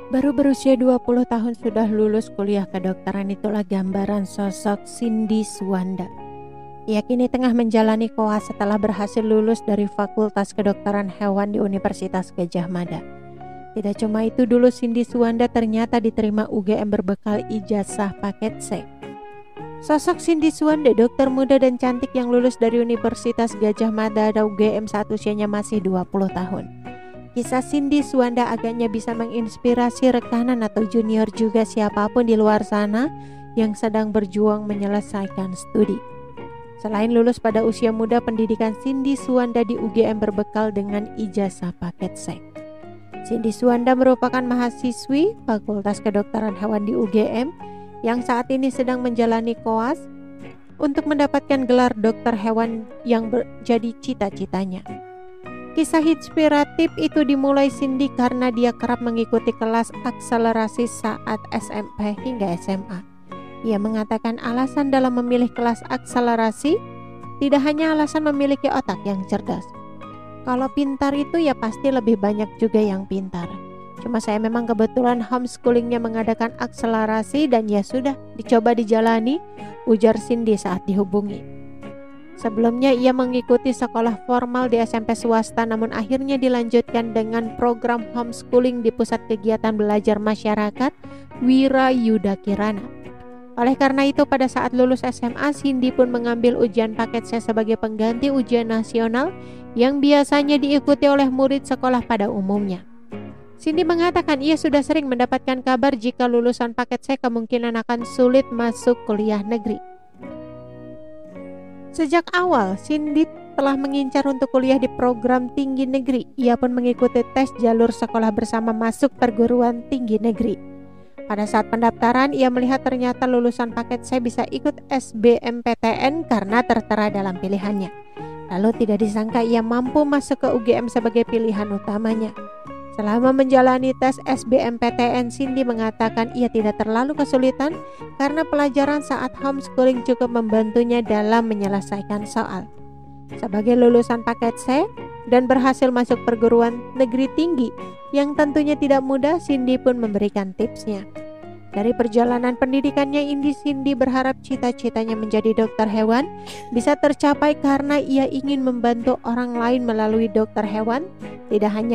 Baru berusia 20 tahun sudah lulus kuliah kedokteran, itulah gambaran sosok Cindy Suwanda. Ia kini tengah menjalani koas setelah berhasil lulus dari Fakultas Kedokteran Hewan di Universitas Gadjah Mada. Tidak cuma itu, dulu Cindy Suwanda ternyata diterima UGM berbekal ijazah paket C. Sosok Cindy Suwanda, dokter muda dan cantik yang lulus dari Universitas Gadjah Mada dan UGM saat usianya masih 20 tahun. Kisah Cindy Suwanda agaknya bisa menginspirasi rekanan atau junior juga siapapun di luar sana yang sedang berjuang menyelesaikan studi. Selain lulus pada usia muda, pendidikan Cindy Suwanda di UGM berbekal dengan ijazah paket C. Cindy Suwanda merupakan mahasiswi Fakultas Kedokteran Hewan di UGM yang saat ini sedang menjalani koas untuk mendapatkan gelar dokter hewan yang jadi cita-citanya. Kisah inspiratif itu dimulai Cindy karena dia kerap mengikuti kelas akselerasi saat SMP hingga SMA. Ia mengatakan alasan dalam memilih kelas akselerasi tidak hanya alasan memiliki otak yang cerdas. Kalau pintar itu ya pasti lebih banyak juga yang pintar. Cuma saya memang kebetulan homeschoolingnya mengadakan akselerasi dan ya sudah dicoba dijalani, ujar Cindy saat dihubungi. Sebelumnya ia mengikuti sekolah formal di SMP swasta, namun akhirnya dilanjutkan dengan program homeschooling di Pusat Kegiatan Belajar Masyarakat Wirayuda Kirana. Oleh karena itu, pada saat lulus SMA, Cindy pun mengambil ujian paket C sebagai pengganti ujian nasional yang biasanya diikuti oleh murid sekolah pada umumnya. Cindy mengatakan ia sudah sering mendapatkan kabar jika lulusan paket C kemungkinan akan sulit masuk kuliah negeri. Sejak awal, Cindy telah mengincar untuk kuliah di program tinggi negeri. Ia pun mengikuti tes jalur sekolah bersama masuk perguruan tinggi negeri. Pada saat pendaftaran, ia melihat ternyata lulusan paket C bisa ikut SBMPTN karena tertera dalam pilihannya. Lalu tidak disangka ia mampu masuk ke UGM sebagai pilihan utamanya. Selama menjalani tes SBMPTN, Cindy mengatakan ia tidak terlalu kesulitan karena pelajaran saat homeschooling cukup membantunya dalam menyelesaikan soal. Sebagai lulusan paket C dan berhasil masuk perguruan negeri tinggi yang tentunya tidak mudah, Cindy pun memberikan tipsnya. Dari perjalanan pendidikannya ini, Cindy berharap cita-citanya menjadi dokter hewan bisa tercapai karena ia ingin membantu orang lain melalui dokter hewan, tidak hanya